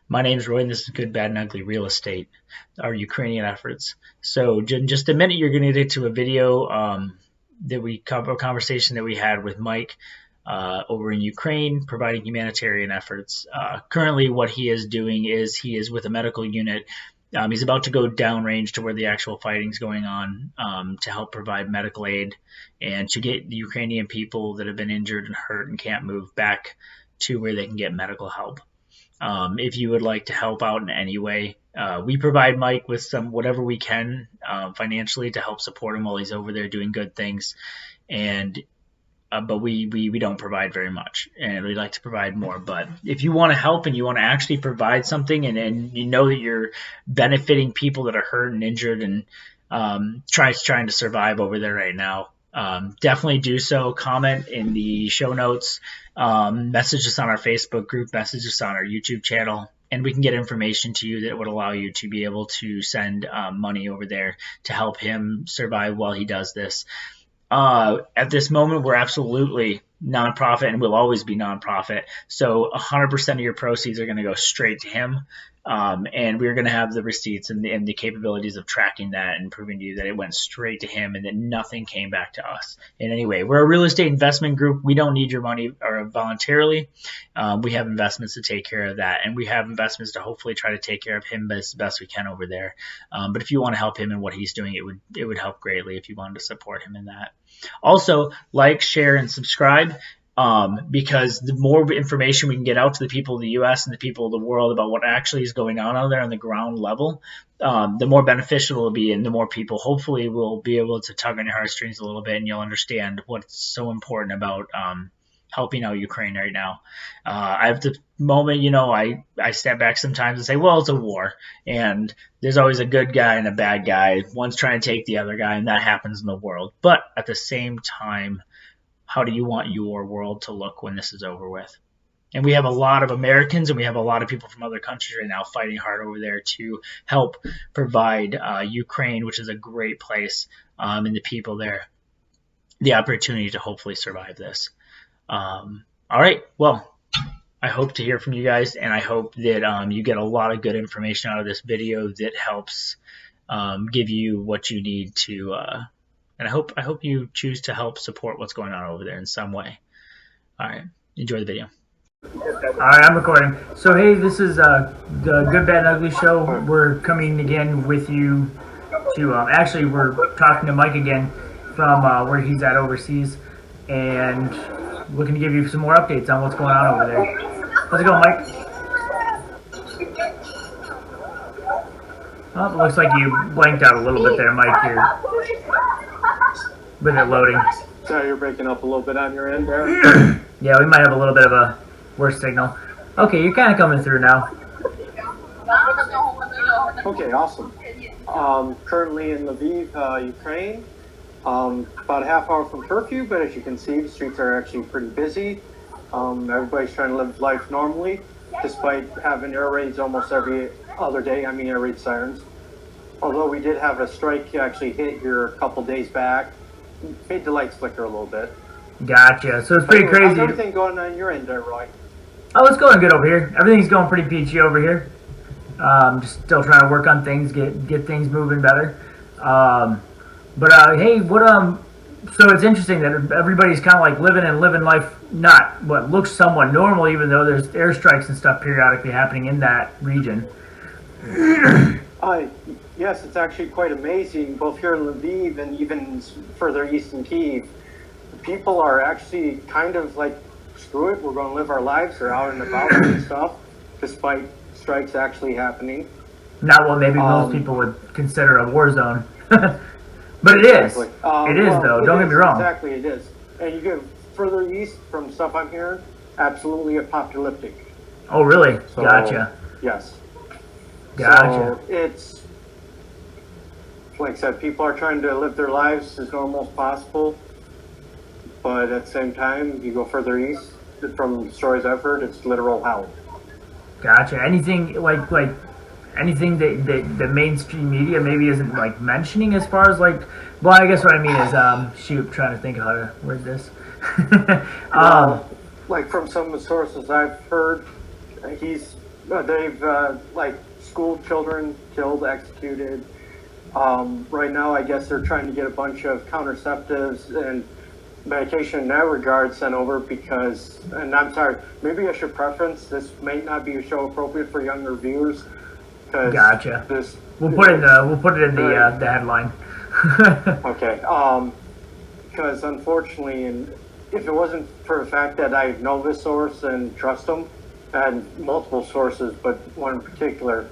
My name's Roy, and this is Good, Bad, and Ugly Real Estate, our Ukrainian efforts. So, in just a minute, you're going to get to a video that we cover, a conversation that we had with Mike over in Ukraine, providing humanitarian efforts. Currently, what he is doing is he is with a medical unit. He's about to go downrange to where the actual fighting's going on to help provide medical aid and to get the Ukrainian people that have been injured and hurt and can't move back to where they can get medical help. If you would like to help out in any way, we provide Mike with some whatever we can financially to help support him while he's over there doing good things. And but we don't provide very much, and we'd like to provide more. But if you want to help and you want to actually provide something, and you know that you're benefiting people that are hurt and injured and trying to survive over there right now, definitely do so. Comment in the show notes, message us on our Facebook group, message us on our YouTube channel, and we can get information to you that would allow you to be able to send money over there to help him survive while he does this. At this moment, we're absolutely nonprofit and will always be nonprofit. So 100% of your proceeds are going to go straight to him. And we're going to have the receipts and the capabilities of tracking that and proving to you that it went straight to him and that nothing came back to us in any way. We're a real estate investment group. We don't need your money or voluntarily. We have investments to take care of that, and we have investments to hopefully try to take care of him as best we can over there. But if you want to help him in what he's doing, it would help greatly if you wanted to support him in that. Also, like, share, and subscribe. Because the more information we can get out to the people of the U.S. and the people of the world about what actually is going on out there on the ground level, the more beneficial it will be, and the more people hopefully will be able to tug on your heartstrings a little bit, and you'll understand what's so important about helping out Ukraine right now. I have the moment, I step back sometimes and say, well, it's a war, and there's always a good guy and a bad guy. One's trying to take the other guy, and that happens in the world. But at the same time, how do you want your world to look when this is over with? And we have a lot of Americans and we have a lot of people from other countries right now fighting hard over there to help provide Ukraine, which is a great place, and the people there the opportunity to hopefully survive this. All right. Well, I hope to hear from you guys, and I hope that you get a lot of good information out of this video that helps give you what you need to and I hope you choose to help support what's going on over there in some way. All right. Enjoy the video. All right, I'm recording. So, hey, this is the Good, Bad, and Ugly show. We're coming again with you to, actually, we're talking to Mike again from where he's at overseas, and looking to give you some more updates on what's going on over there. How's it going, Mike? Oh, it looks like you blanked out a little bit there, Mike, here. With it loading. So you're breaking up a little bit on your end there? Yeah, we might have a little bit of a worse signal. Okay, you're kind of coming through now. Okay, awesome. Currently in Lviv, Ukraine. About a half hour from curfew, but as you can see, the streets are actually pretty busy. Everybody's trying to live life normally, despite having air raids almost every other day. I mean, air raid sirens. Although we did have a strike actually hit here a couple days back. Made the lights flicker a little bit. Gotcha. So it's pretty crazy. How's everything going on your end there, Roy? Oh, it's going good over here. Everything's going pretty peachy over here. Just still trying to work on things, get things moving better. Hey, so it's interesting that everybody's kind of like living life not what looks somewhat normal, even though there's airstrikes and stuff periodically happening in that region. Yes, it's actually quite amazing, both here in Lviv and even further east in Kyiv. People are actually kind of like, screw it, we're going to live our lives. They're out and about and stuff, despite strikes actually happening. Not what maybe most people would consider a war zone. But it is. Exactly. It is, though. Don't get me wrong. Exactly, it is. And you get further east, from stuff I'm hearing, absolutely apocalyptic. Oh, really? So, gotcha. Yes. Gotcha. So it's, like I said, people are trying to live their lives as normal as possible. But at the same time, you go further east, from stories I've heard, it's literal hell. Gotcha. Anything like anything that the mainstream media maybe isn't like mentioning as far as like, well, I guess what I mean is trying to think of how to word this. Like from some of the sources I've heard, he's they've like school children killed, executed. Right now, I guess they're trying to get a bunch of contraceptives and medication in that regard sent over because, and I'm sorry, maybe I should preference this may not be a show appropriate for younger viewers because Gotcha. this We'll put it in the headline. okay. Because unfortunately, and if it wasn't for the fact that I know this source and trust them, and multiple sources, but one in particular,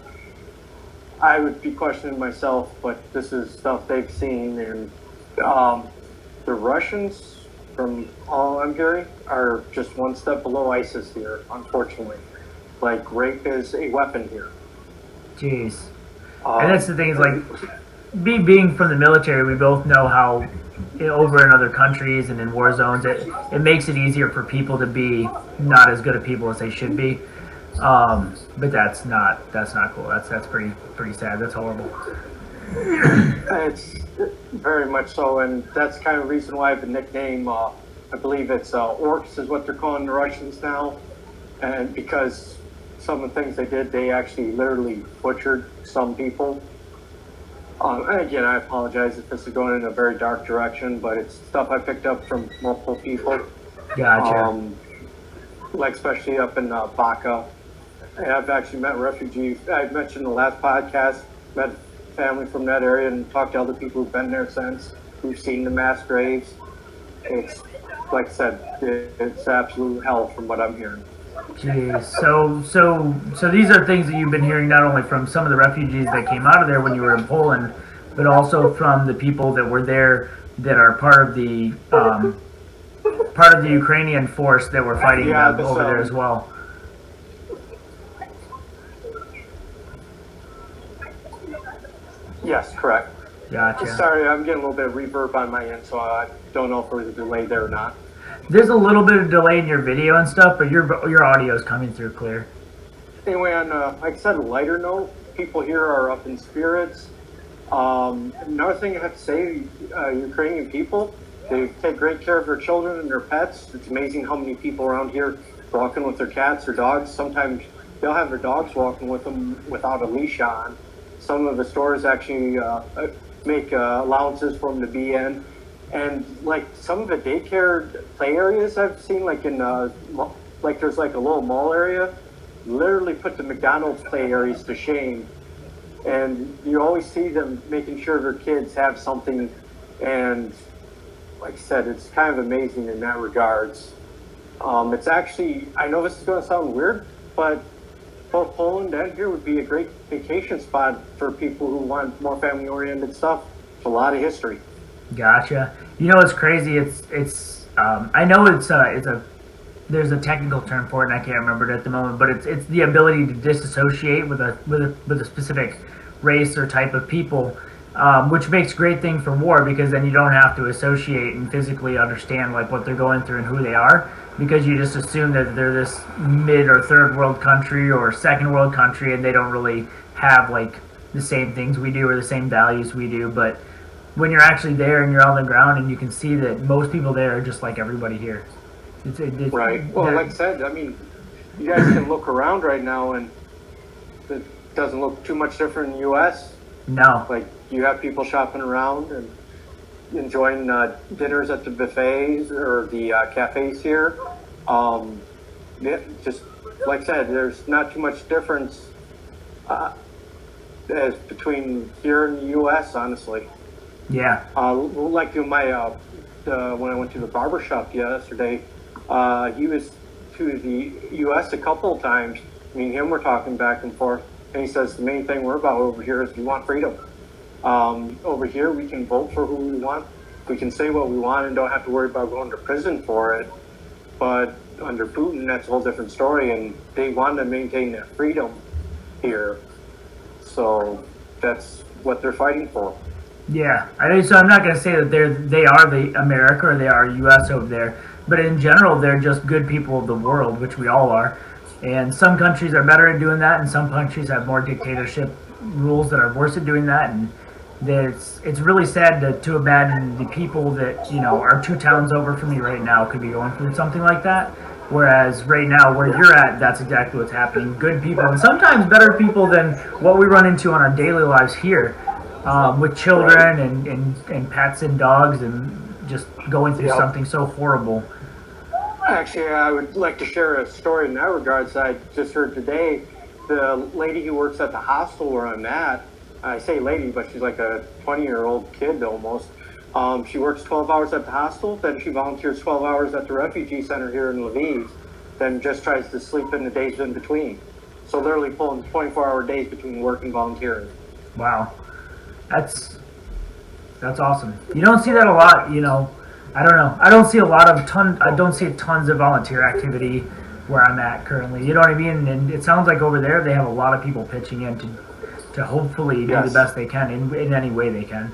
I would be questioning myself. But this is stuff they've seen, and the Russians, from all I'm hearing, are just one step below ISIS here. Unfortunately, like rape is a weapon here. Jeez. And that's the thing is like, being from the military, we both know how over in other countries and in war zones, it makes it easier for people to be not as good at people as they should be. But that's not cool. That's pretty sad. That's horrible. It's very much so, and that's kind of the reason why the nickname, I believe it's orcs is what they're calling the Russians now, and because some of the things they did, they actually literally butchered some people. And again, I apologize if this is going in a very dark direction, but it's stuff I picked up from multiple people. Gotcha. Like especially up in Baca. And I've actually met refugees. I mentioned in the last podcast, met family from that area and talked to other people who've been there since, who've seen the mass graves. It's, like I said, it's absolute hell from what I'm hearing. Jeez. So these are things that you've been hearing not only from some of the refugees that came out of there when you were in Poland, but also from the people that were there that are part of the Ukrainian force that were fighting over there as well. Yes, correct. Gotcha. Sorry, I'm getting a little bit of reverb on my end, so I don't know if there was a delay there or not. There's a little bit of delay in your video and stuff, but your audio is coming through clear. Anyway, on like I said, a lighter note, people here are up in spirits. Another thing I have to say, Ukrainian people, they take great care of their children and their pets. It's amazing how many people around here walking with their cats or dogs. Sometimes they'll have their dogs walking with them without a leash on. Some of the stores actually make allowances for them to be in. And like some of the daycare play areas I've seen, like in like there's like a little mall area, literally put the McDonald's play areas to shame. And you always see them making sure their kids have something. And like I said, it's kind of amazing in that regards. It's actually, I know this is going to sound weird, but both Poland and here would be a great vacation spot for people who want more family-oriented stuff. It's a lot of history. Gotcha. You know what's crazy? It's I know it's a there's a technical term for it and I can't remember it at the moment, but it's the ability to disassociate with a specific race or type of people, which makes a great thing for war because then you don't have to associate and physically understand like what they're going through and who they are, because you just assume that they're this mid or third world country or second world country and they don't really have like the same things we do or the same values we do. But when you're actually there and you're on the ground and you can see that most people there are just like everybody here. It's right. Well, like I said, I mean, you guys can look around right now and it doesn't look too much different in the U.S. No. Like, you have people shopping around and enjoying dinners at the buffets or the cafes here. Yeah, just like I said, there's not too much difference as between here and the U.S., honestly. Yeah. Like in my when I went to the barber shop yesterday, he was to the U.S. a couple of times. Me and him were talking back and forth, and he says the main thing we're about over here is we want freedom. Over here, we can vote for who we want. We can say what we want and don't have to worry about going to prison for it. But under Putin, that's a whole different story, and they want to maintain that freedom here. So that's what they're fighting for. Yeah, so I'm not going to say that they are the America or they are U.S. over there, but in general, they're just good people of the world, which we all are. And some countries are better at doing that, and some countries have more dictatorship rules that are worse at doing that. And it's really sad to imagine the people that are 2 towns over from me right now could be going through something like that. Whereas right now, where you're at, that's exactly what's happening. Good people, and sometimes better people than what we run into on our daily lives here, with children and pets and dogs, and just going through something so horrible. Actually, I would like to share a story in that regards. I just heard today the lady who works at the hostel where I'm at. I say lady, but she's like a 20-year-old kid almost. She works 12 hours at the hostel, then she volunteers 12 hours at the refugee center here in Lviv, then just tries to sleep in the days in between. So literally pulling 24-hour days between work and volunteering. Wow, that's awesome. You don't see that a lot, you know. I don't know. I don't see tons of volunteer activity where I'm at currently. You know what I mean? And it sounds like over there they have a lot of people pitching in to hopefully do the best they can in any way they can.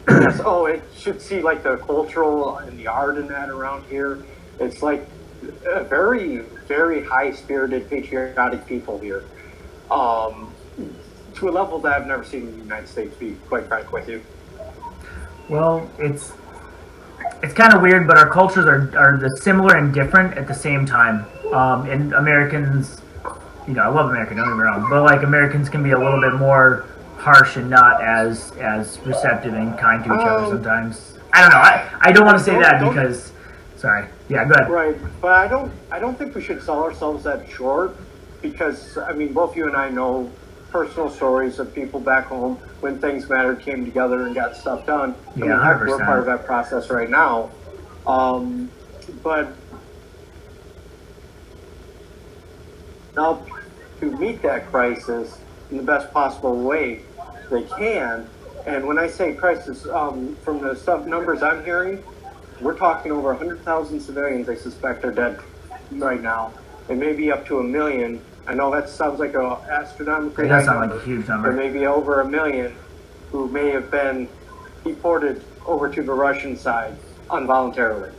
Yes. Oh, it should see like the cultural and the art in that around here. It's like a very, very high-spirited, patriotic people here. To a level that I've never seen in the United States, to be quite frank with you. Well, it's kind of weird, but our cultures are the similar and different at the same time. And Americans, you know, I love America, don't get me wrong, but like Americans can be a little bit more harsh and not as receptive and kind to each other sometimes. I don't know. I don't want to say that because, sorry. Yeah, go ahead. Right, but I don't think we should sell ourselves that short, because I mean, both you and I know personal stories of people back home when things mattered, came together and got stuff done. Yeah, I mean, 100%. we're part of that process right now. But now, to meet that crisis in the best possible way they can, and when I say crisis, from the numbers I'm hearing, we're talking over 100,000 civilians I suspect are dead right now, and maybe up to 1 million. I know that sounds like an astronomically It high does sound number, like a huge but number. maybe over 1 million who may have been deported over to the Russian side involuntarily.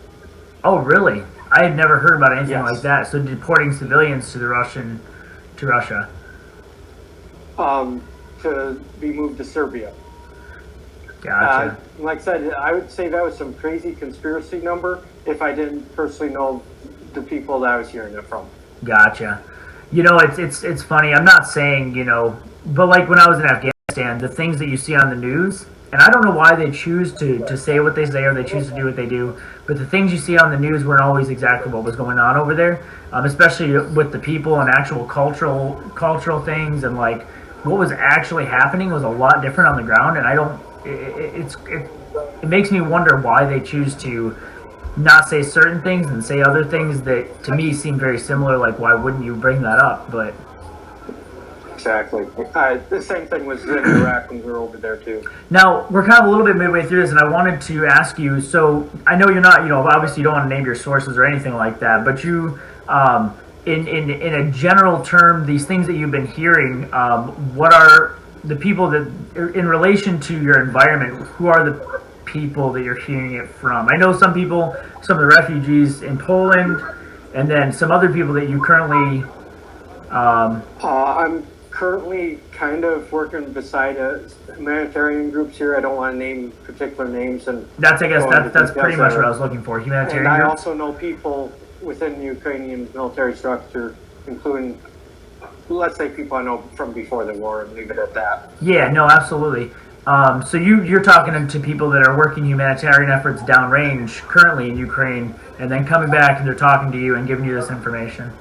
Oh, really? I had never heard about anything Yes. like that. So deporting civilians to Russia. To be moved to Serbia. Gotcha. Like I said, I would say that was some crazy conspiracy number if I didn't personally know the people that I was hearing it from. Gotcha. You know, it's funny. I'm not saying, you know, but like when I was in Afghanistan, the things that you see on the news, and I don't know why they choose to say what they say or they choose to do what they do, but the things you see on the news weren't always exactly what was going on over there, especially with the people and actual cultural things, and like what was actually happening was a lot different on the ground. And I don't. It makes me wonder why they choose to not say certain things and say other things that to me seem very similar. Like, why wouldn't you bring that up? But Exactly. The same thing was in Iraq when we were over there too. now we're kind of a little bit midway through this, and I wanted to ask you. So I know you're not, you know, obviously you don't want to name your sources or anything like that, but you, in a general term, these things that you've been hearing, what are the people that, in relation to your environment, who are the people that you're hearing it from? I know some people, some of the refugees in Poland, and then some other people that you currently. I'm currently kind of working beside humanitarian groups here. I don't want to name particular names, and That's I guess go into that's pretty details much there. what I was looking for. Humanitarian. And I groups? also know people within the Ukrainian military structure, including, let's say, people I know from before the war, and leave it at that. Yeah, no, absolutely. So you're talking to people that are working humanitarian efforts downrange currently in Ukraine, and then coming back and they're talking to you and giving you this information.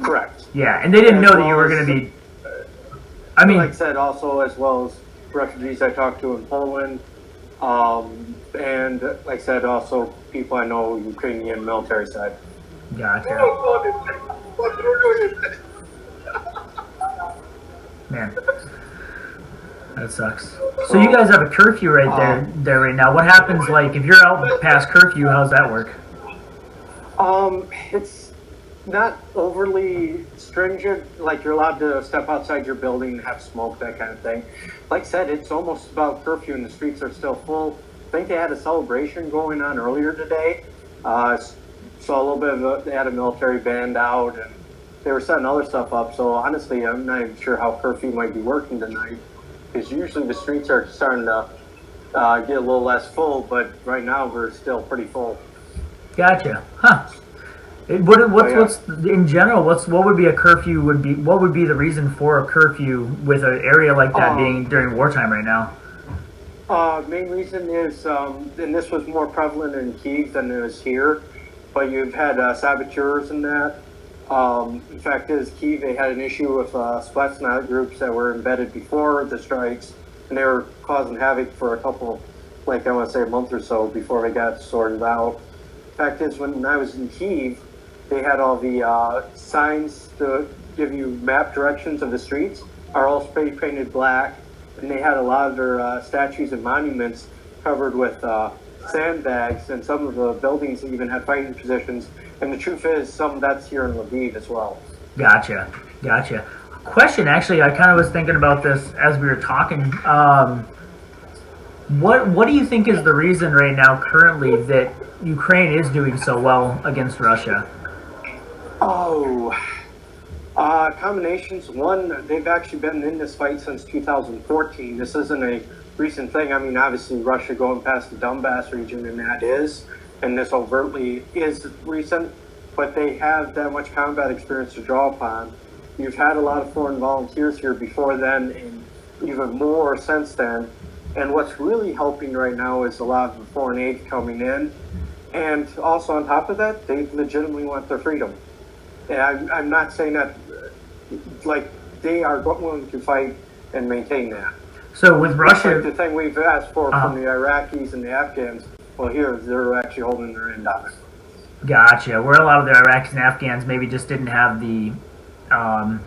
Correct. Yeah, and they didn't As know that you well were as- going to be. I mean, Like I said, also as well as refugees I talked to in Poland, and like I said, also people I know Ukrainian military side. gotcha. Man, that sucks. So you guys have a curfew right there right now. What happens, like, if you're out past curfew? How's that work? It's not overly stringent. Like you're allowed to step outside your building and have smoke, that kind of thing. Like I said, it's almost about curfew and the streets are still full. I think they had a celebration going on earlier today. Saw a little bit of they had a military band out and they were setting other stuff up. So honestly, I'm not even sure how curfew might be working tonight, because usually the streets are starting to get a little less full, but right now we're still pretty full. Gotcha. Huh. What's in general? What would be a curfew? What would be the reason for a curfew with an area like that being during wartime right now? Main reason is, and this was more prevalent in Kyiv than it is here, but you've had saboteurs in that. In fact, is Kyiv, they had an issue with Spetsnaz groups that were embedded before the strikes, and they were causing havoc for a couple, like I want to say a month or so before they got sorted out. Fact is, when I was in Kyiv, they had all the signs to give you map directions of the streets are all spray painted black, and they had a lot of their statues and monuments covered with sandbags, and some of the buildings even had fighting positions. And the truth is, some of that's here in Lviv as well. Gotcha. Question, actually, I kind of was thinking about this as we were talking. What do you think is the reason right now, currently, that Ukraine is doing so well against Russia? Combinations. One, they've actually been in this fight since 2014. This isn't a recent thing. I mean, obviously, Russia going past the Donbass region, and that is, and this overtly is recent, but they have that much combat experience to draw upon. You've had a lot of foreign volunteers here before then, and even more since then. And what's really helping right now is a lot of the foreign aid coming in. And also on top of that, they legitimately want their freedom. And I'm not saying that, like, they are willing to fight and maintain that. So with Russia, like the thing we've asked for from the Iraqis and the Afghans, well, here they're actually holding their end on it. Gotcha. Where a lot of the Iraqis and Afghans maybe just didn't have the I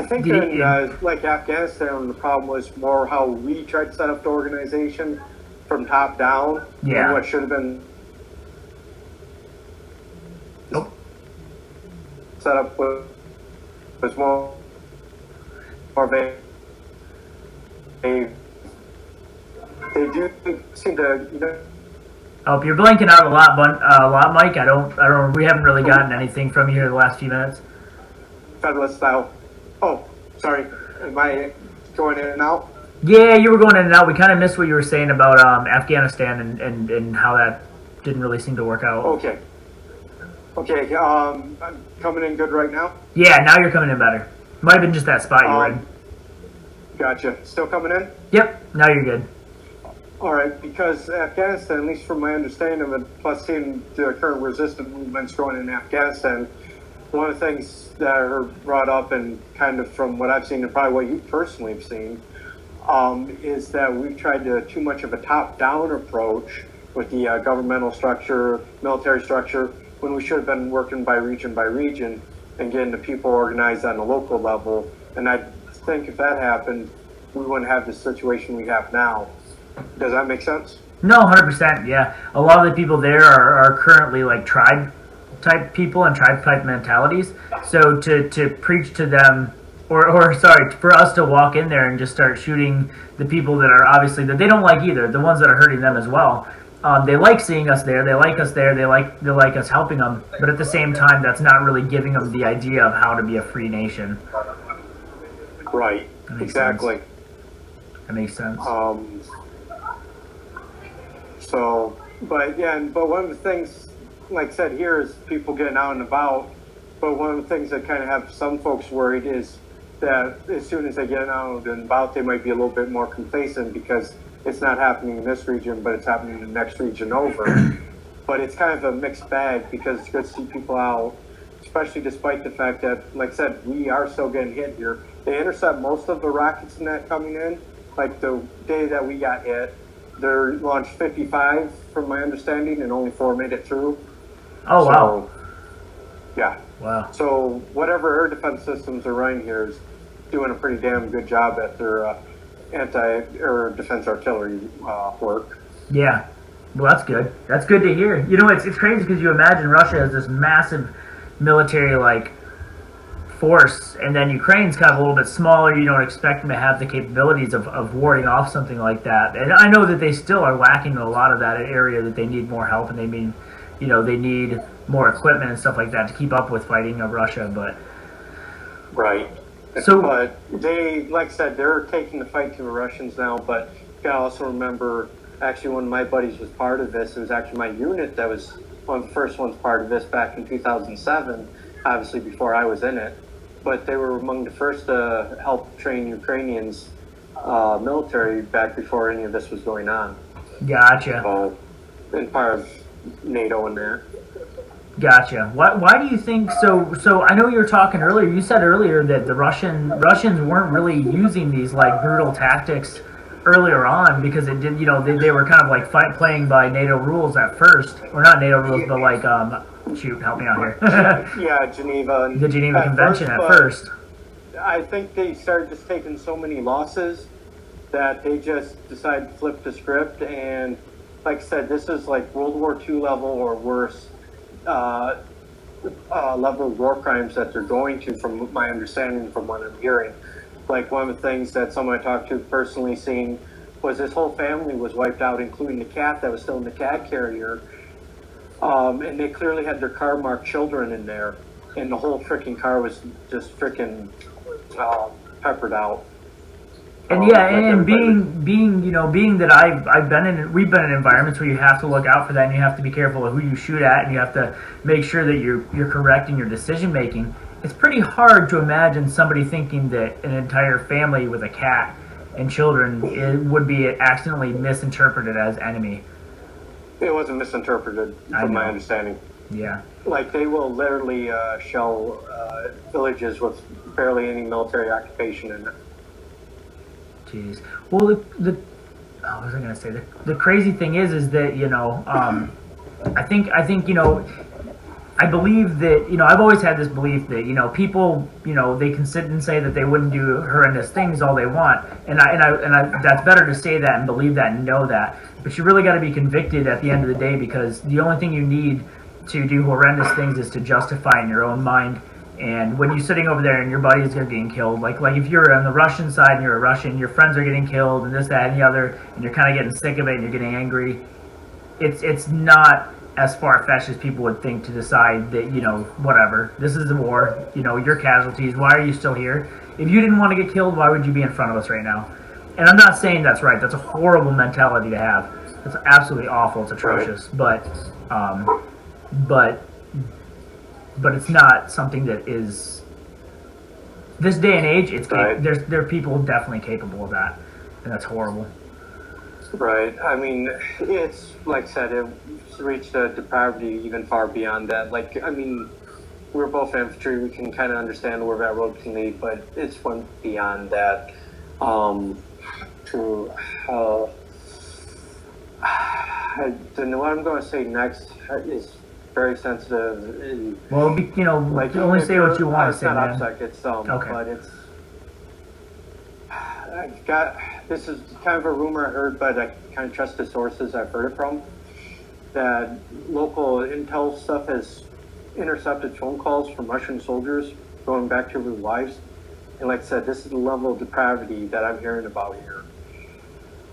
think in like Afghanistan, the problem was more how we tried to set up the organization from top down. Yeah. And what should have been set up was more of a they do seem to, you know. Oh, you're blanking out a lot, Mike. I don't. We haven't really gotten anything from you here the last few minutes. Federalist style. Oh, sorry. Am I going in and out? Yeah, you were going in and out. We kind of missed what you were saying about Afghanistan and how that didn't really seem to work out. Okay. I'm coming in good right now? Yeah, now you're coming in better. Might have been just that spot you were in. Gotcha. Still coming in? Yep, now you're good. All right, because Afghanistan, at least from my understanding of it, plus seeing the current resistance movements going in Afghanistan, one of the things that are brought up, and kind of from what I've seen and probably what you personally have seen, is that we've tried to too much of a top-down approach with the governmental structure, military structure, when we should have been working by region and getting the people organized on the local level. And I think if that happened, we wouldn't have the situation we have now. Does that make sense? No, 100%. Yeah, a lot of the people there are currently like tribe type people and tribe type mentalities. So to preach to them, or sorry, for us to walk in there and just start shooting the people that are obviously that they don't like either, the ones that are hurting them as well. They like seeing us there. They like us there. They like us helping them. But at the same time, that's not really giving them the idea of how to be a free nation. Right. Exactly. Sense. That makes sense. But one of the things, like I said, here is people getting out and about. But one of the things that kind of have some folks worried is that as soon as they get out and about, they might be a little bit more complacent because it's not happening in this region, but it's happening in the next region over. But it's kind of a mixed bag because it's good to see people out, especially despite the fact that, like I said, we are still getting hit here. They intercept most of the rockets in that coming in. Like the day that we got hit, they launched 55 from my understanding, and only 4 made it through. Oh, wow. Yeah. Wow. So whatever air defense systems are running here is doing a pretty damn good job at their anti-air defense artillery work. Yeah. Well, that's good. That's good to hear. You know, it's crazy because you imagine Russia has this massive military, like, force, and then Ukraine's kind of a little bit smaller. You don't expect them to have the capabilities of warding off something like that. And I know that they still are lacking a lot of that area, that they need more help, and they need more equipment and stuff like that to keep up with fighting of Russia. But right. But they, like I said, they're taking the fight to the Russians now. But you gotta also remember, actually, one of my buddies was part of this. It was actually my unit that was one of the first ones part of this back in 2007, obviously before I was in it. But they were among the first to help train Ukrainians military back before any of this was going on. Gotcha. So, and part of NATO and that. Gotcha. Why do you think so? So I know you were talking earlier. You said earlier that the Russians weren't really using these like brutal tactics earlier on because it did. You know, they were kind of like playing by NATO rules at first, or not NATO rules, but like shoot, help me out here. Yeah, Geneva. The Geneva Convention at first. I think they started just taking so many losses that they just decided to flip the script. And like I said, this is like World War II level or worse level of war crimes that they're going to, from my understanding, from what I'm hearing. Like one of the things that someone I talked to personally seen was this whole family was wiped out, including the cat that was still in the cat carrier. And they clearly had their car marked children in there, and the whole freaking car was just freaking peppered out. And yeah, and being that we've been in environments where you have to look out for that, and you have to be careful of who you shoot at, and you have to make sure that you're correct in your decision making. It's pretty hard to imagine somebody thinking that an entire family with a cat and children would be accidentally misinterpreted as enemy. It wasn't misinterpreted, from my understanding. Yeah. Like, they will literally shell villages with barely any military occupation in it. Jeez. Well, what was I going to say? The crazy thing is that, you know, I think, you know, I believe that, you know, I've always had this belief that, you know, people, you know, they can sit and say that they wouldn't do horrendous things all they want. And that's better to say that and believe that and know that. But you really got to be convicted at the end of the day, because the only thing you need to do horrendous things is to justify in your own mind. And when you're sitting over there and your buddies are getting killed, like if you're on the Russian side and you're a Russian, your friends are getting killed and this, that, and the other, and you're kind of getting sick of it and you're getting angry, it's not as far-fetched as people would think to decide that, you know, whatever, this is the war, you know, your casualties, why are you still here? If you didn't want to get killed, why would you be in front of us right now? And I'm not saying that's right. That's a horrible mentality to have. It's absolutely awful. It's atrocious. But it's not something that is, this day and age, it's right. There are people definitely capable of that, and that's horrible. Right. I mean, it's like I said, it's reached a depravity even far beyond that. Like, I mean, we're both infantry. We can kind of understand where that road can lead, but it's went beyond that. What I'm going to say next is very sensitive. And, well, you know, like, only say what you want to say, man. It's not upset, it's okay. But this is kind of a rumor I heard, but I kind of trust the sources I've heard it from, that local intel stuff has intercepted phone calls from Russian soldiers going back to their wives. And like I said, this is the level of depravity that I'm hearing about here.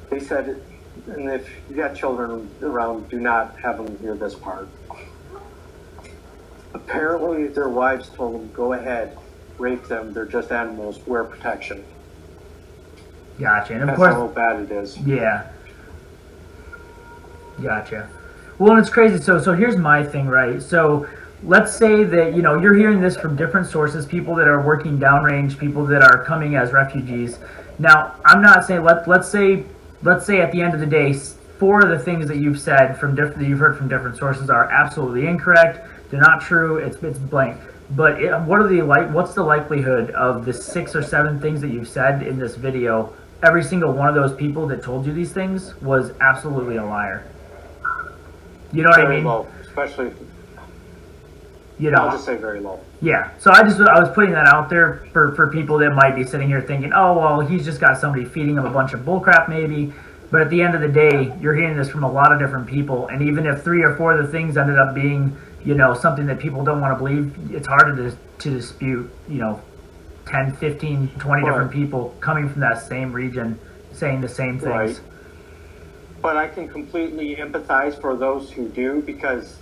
They said, and if you got children around, do not have them hear this part. Apparently, their wives told them, go ahead, rape them, they're just animals, wear protection. Gotcha. And of That's course, how bad it is. Yeah. Gotcha. Well, and it's crazy. So here's my thing, right? So let's say that, you know, you're hearing this from different sources, people that are working downrange, people that are coming as refugees. Now, I'm not saying, let's say at the end of the day, 4 of the things that you've said that you've heard from different sources are absolutely incorrect. They're not true. It's blank. But what's the likelihood of the 6 or 7 things that you've said in this video? Every single one of those people that told you these things was absolutely a liar. You know what I mean? Very low, especially. You know, I'll just say very low. Yeah. So I was putting that out there for people that might be sitting here thinking, oh well, he's just got somebody feeding him a bunch of bullcrap maybe. But at the end of the day, you're hearing this from a lot of different people, and even if 3 or 4 of the things ended up being, you know, something that people don't want to believe, it's hard to dispute, you know, 10, 15, 20 different people coming from that same region saying the same things. Right. But I can completely empathize for those who do, because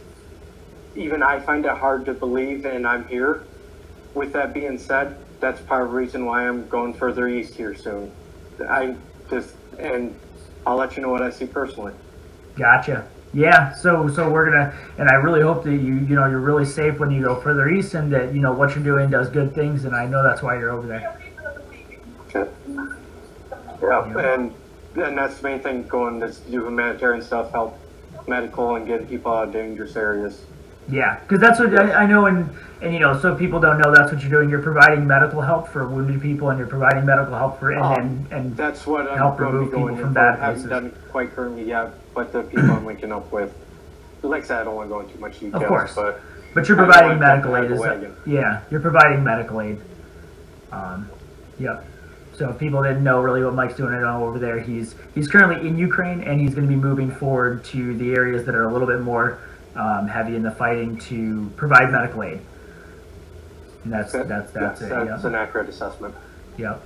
even I find it hard to believe, and I'm here. With that being said, that's part of the reason why I'm going further east here soon. And I'll let you know what I see personally. Gotcha. Yeah, so we're gonna, and I really hope that you're really safe when you go further east, and that what you're doing does good things, and I know that's why you're over there. Yeah, and that's the main thing, going to do humanitarian stuff, help medical, and get people out of dangerous areas. Yeah, because that's what I know, and so if people don't know, that's what you're doing. You're providing medical help for wounded people, and you're providing medical help for and that's what I'm help going to remove be going people from in for. bad I haven't places. done it quite currently yet, but the people I'm linking up with, like I said, I don't want to go into too much details. Of course, but you're providing medical aid. Wagon. Yeah, you're providing medical aid. Yep. So if people didn't know really what Mike's doing over there, he's currently in Ukraine, and he's going to be moving forward to the areas that are a little bit more heavy in the fighting to provide medical aid. And that's it. That's an accurate assessment. Yep.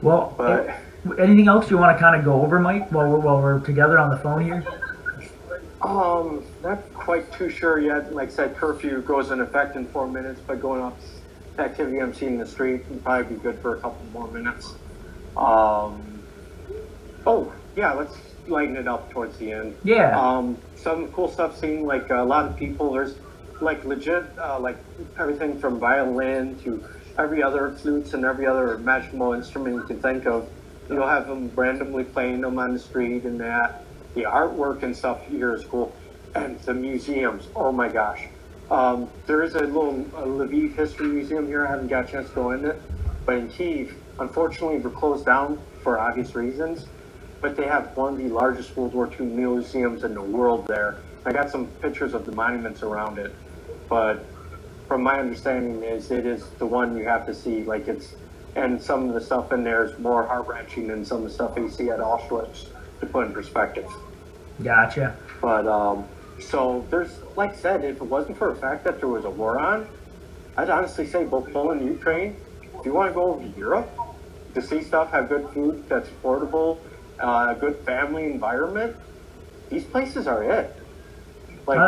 Well, anything else you want to kind of go over, Mike, while we're together on the phone here? Not quite too sure yet. Like I said, curfew goes in effect in 4 minutes, but going up activity I'm seeing in the street would probably be good for a couple more minutes. Oh yeah, let's lighten it up towards the end. Yeah. Some cool stuff seeing, like a lot of people. There's like legit, like everything from violin to every other flutes and every other imaginable instrument you can think of. You'll have them randomly playing them on the street, and that the artwork and stuff here is cool, and the museums. Oh my gosh. There is a little Lviv history museum here. I haven't got a chance to go in it, but in Kyiv, unfortunately, they're closed down for obvious reasons. But they have one of the largest World War II museums in the world there. I got some pictures of the monuments around it, but from my understanding, it is the one you have to see. Like and some of the stuff in there is more heart-wrenching than some of the stuff you see at Auschwitz, to put in perspective. Gotcha. But so there's, like I said, if it wasn't for the fact that there was a war on, I'd honestly say both Poland and Ukraine, if you want to go over to Europe to see stuff, have good food that's affordable, a good family environment, these places are it. Like,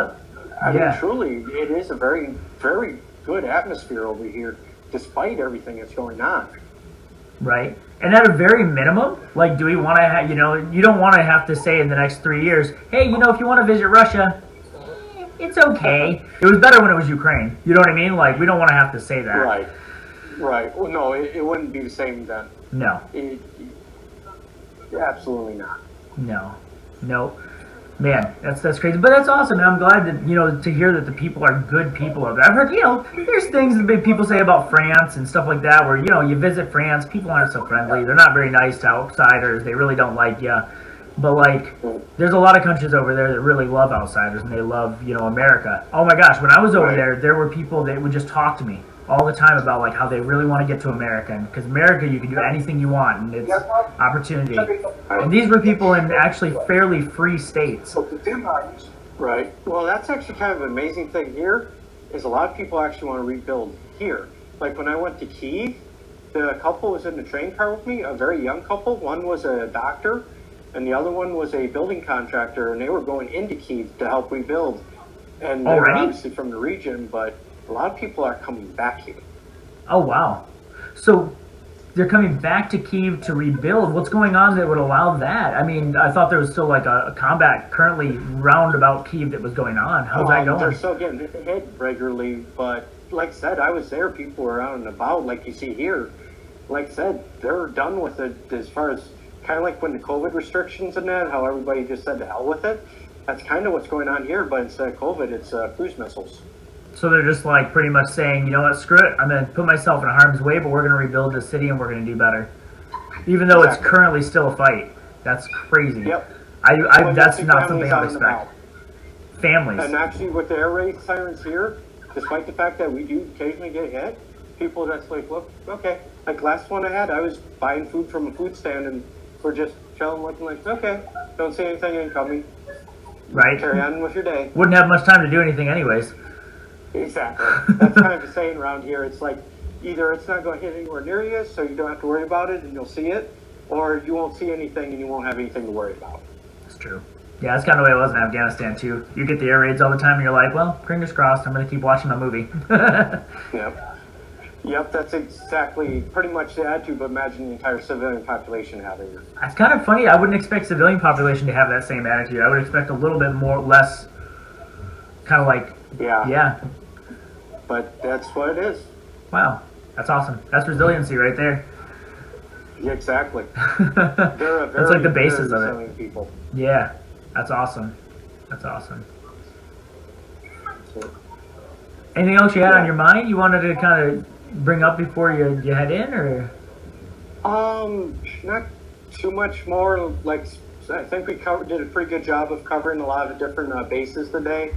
I mean, truly, it is a very, very good atmosphere over here, despite everything that's going on. Right. And at a very minimum, like, do we want to you don't want to have to say in the next 3 years, hey, if you want to visit Russia, it's okay. It was better when it was Ukraine. You know what I mean? Like, we don't want to have to say that. Right. Well, no, it wouldn't be the same then. No. Absolutely not. No. Man, that's crazy. But that's awesome, and I'm glad that, to hear that the people are good people over there. I've heard, there's things that people say about France and stuff like that where, you visit France, people aren't so friendly. They're not very nice to outsiders. They really don't like you. But, like, there's a lot of countries over there that really love outsiders, and they love, America. Oh, my gosh, when I was over there were people that would just talk to me all the time about, like, how they really want to get to America. Because America, you can do anything you want, and it's opportunity. And these were people in actually fairly free states. Right. Well, that's actually kind of an amazing thing here, is a lot of people actually want to rebuild here. Like, when I went to Kyiv, the couple was in the train car with me, a very young couple. One was a doctor, and the other one was a building contractor, and they were going into Kyiv to help rebuild. And they were obviously from the region, but a lot of people are coming back here. Oh, wow. So they're coming back to Kyiv to rebuild. What's going on that would allow that? I mean, I thought there was still like a combat currently round about Kyiv that was going on. How's that going? They're still getting hit regularly, but like I said, I was there. People were out and about, like you see here. Like I said, they're done with it as far as kind of like when the COVID restrictions and that, how everybody just said to hell with it. That's kind of what's going on here, but instead of COVID, it's cruise missiles. So they're just like pretty much saying, you know what, screw it. I'm going to put myself in harm's way, but we're going to rebuild the city and we're going to do better. Even though it's currently still a fight. That's crazy. Yep. That's not something I would expect. Families. And actually with the air raid sirens here, despite the fact that we do occasionally get hit, people that's like, look, okay. Like last one I had, I was buying food from a food stand and we're just chilling looking like, okay, don't see anything incoming. Right. Carry on with your day. Wouldn't have much time to do anything anyways. Exactly. That's kind of the saying around here. It's like either it's not going to hit anywhere near you, so you don't have to worry about it and you'll see it, or you won't see anything and you won't have anything to worry about. That's true. Yeah, that's kind of the way it was in Afghanistan too. You get the air raids all the time and you're like, well, fingers crossed, I'm going to keep watching my movie. Yep. Yep, that's exactly pretty much the attitude, but imagine the entire civilian population having it. It's kind of funny. I wouldn't expect civilian population to have that same attitude. I would expect a little bit more, less, kind of like, Yeah, yeah, but that's what it is. wow, that's awesome. That's resiliency right there. Yeah, exactly. That's They're a very, like the basis very of it. resilient people. Yeah, that's awesome. That's awesome. So, Anything else you had on yeah. your mind you wanted to kind of bring up before you head in, or? Not too much more. Like, I think we did a pretty good job of covering a lot of different bases today.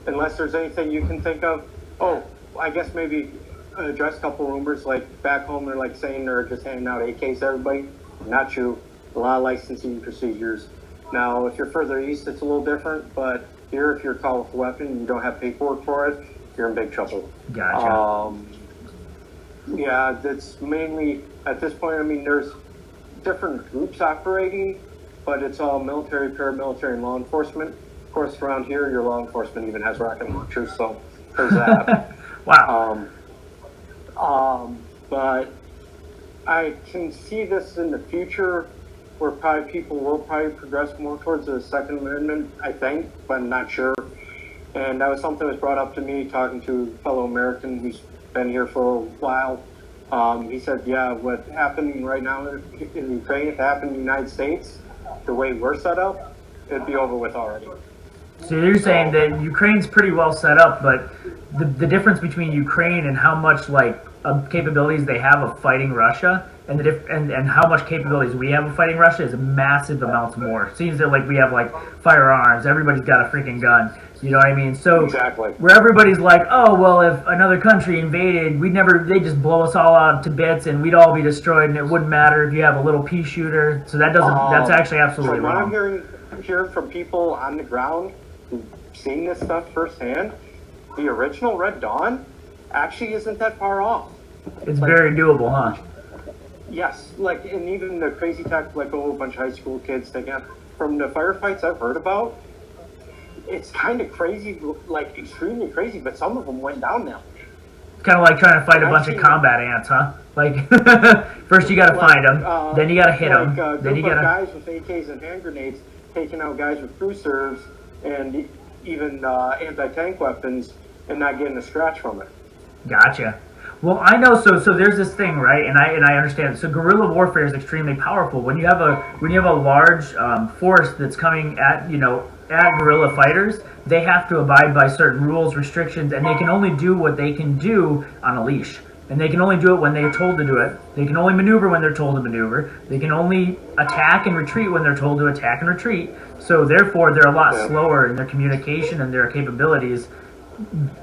Unless there's anything you can think of. Oh, I guess maybe address a couple rumors. Like back home, they're like saying they're just handing out AKs to everybody. Not true. A lot of licensing procedures. Now, if you're further east, it's a little different. But here, if you're caught with a weapon and you don't have paperwork for it, you're in big trouble. Gotcha. Yeah, that's mainly at this point. I mean, there's different groups operating, but it's all military, paramilitary, and law enforcement. Of course, around here, your law enforcement even has rocket launchers, so there's that. Wow. But I can see this in the future where probably people will probably progress more towards the Second Amendment, I think, but I'm not sure. And that was something that was brought up to me talking to a fellow American who's been here for a while. He said, yeah, what's happening right now in Ukraine, if it happened in the United States, the way we're set up, it'd be over with already. So you're saying that Ukraine's pretty well set up, but the difference between Ukraine and how much like capabilities they have of fighting Russia and and how much capabilities we have of fighting Russia is massive amounts more. It seems that like we have like firearms, everybody's got a freaking gun. You know what I mean? So Exactly. where everybody's like, oh well, if another country invaded, they just blow us all out to bits and we'd all be destroyed, and it wouldn't matter if you have a little pea shooter. So that's actually absolutely From what I'm wrong. hearing from people on the ground who've seen this stuff firsthand, the original Red Dawn actually isn't that far off. It's very doable, huh? Yes, like, and even the crazy tech, like a whole bunch of high school kids taking out from the firefights I've heard about, it's kind of crazy, like extremely crazy, but some of them went down now. It's kind of like trying to fight a And bunch of combat ants, huh? Like, first you got to find them, then you got to hit them, then you got to. Guys with AKs and hand grenades taking out guys with cruisers and even anti-tank weapons and not getting a scratch from it. Gotcha. Well, I know. So there's this thing, right? And I understand. So guerrilla warfare is extremely powerful. When you have a large force that's coming at guerrilla fighters, they have to abide by certain rules, restrictions, and they can only do what they can do on a leash. And they can only do it when they're told to do it. They can only maneuver when they're told to maneuver. They can only attack and retreat when they're told to attack and retreat. So therefore, they're a lot slower in their communication and their capabilities,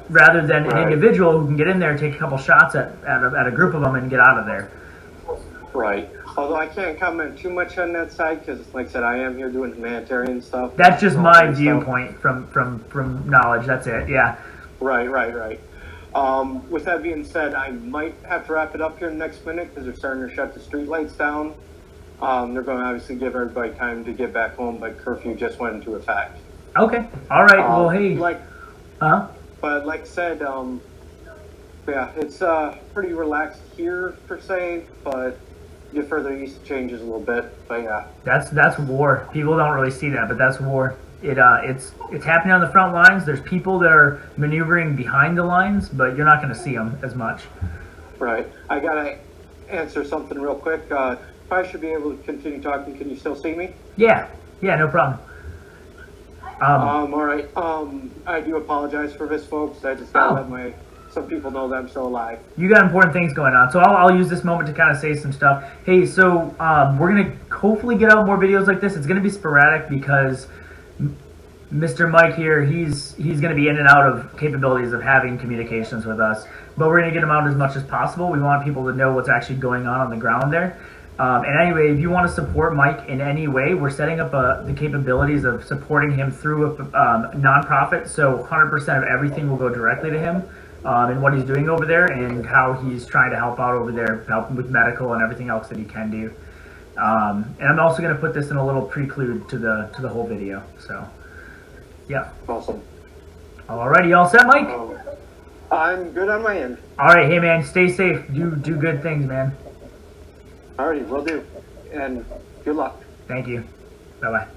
rather than an individual who can get in there, take a couple shots at a group of them, and get out of there. Right. Although I can't comment too much on that side because, like I said, I am here doing humanitarian stuff. That's just my viewpoint from knowledge. That's it. Yeah. Right. With that being said, I might have to wrap it up here in the next minute because they're starting to shut the streetlights down. They're going to obviously give everybody time to get back home, but curfew just went into effect. Okay. All right. Well, hey. But like I said, yeah, it's pretty relaxed here per se, but get further east it changes a little bit. But yeah, that's war. People don't really see that, but that's war. It's happening on the front lines. There's people that are maneuvering behind the lines, but you're not going to see them as much. Right. I gotta answer something real quick. Probably should be able to continue talking. Can you still see me? Yeah. No problem. All right. I do apologize for this, folks. I just gotta let some people know that I'm still alive. You got important things going on, so I'll use this moment to kind of say some stuff. Hey, so we're gonna hopefully get out more videos like this. It's gonna be sporadic because Mr. Mike here, he's gonna be in and out of capabilities of having communications with us, but we're gonna get him out as much as possible. We want people to know what's actually going on the ground there. And anyway, if you want to support Mike in any way, we're setting up the capabilities of supporting him through a nonprofit. So 100% of everything will go directly to him and what he's doing over there and how he's trying to help out over there, help him with medical and everything else that he can do. And I'm also going to put this in a little prelude to the whole video. So, yeah. Awesome. Alrighty, all set, Mike? I'm good on my end. All right, hey man, stay safe. Do good things, man. Alrighty, will do. And good luck. Thank you. Bye bye.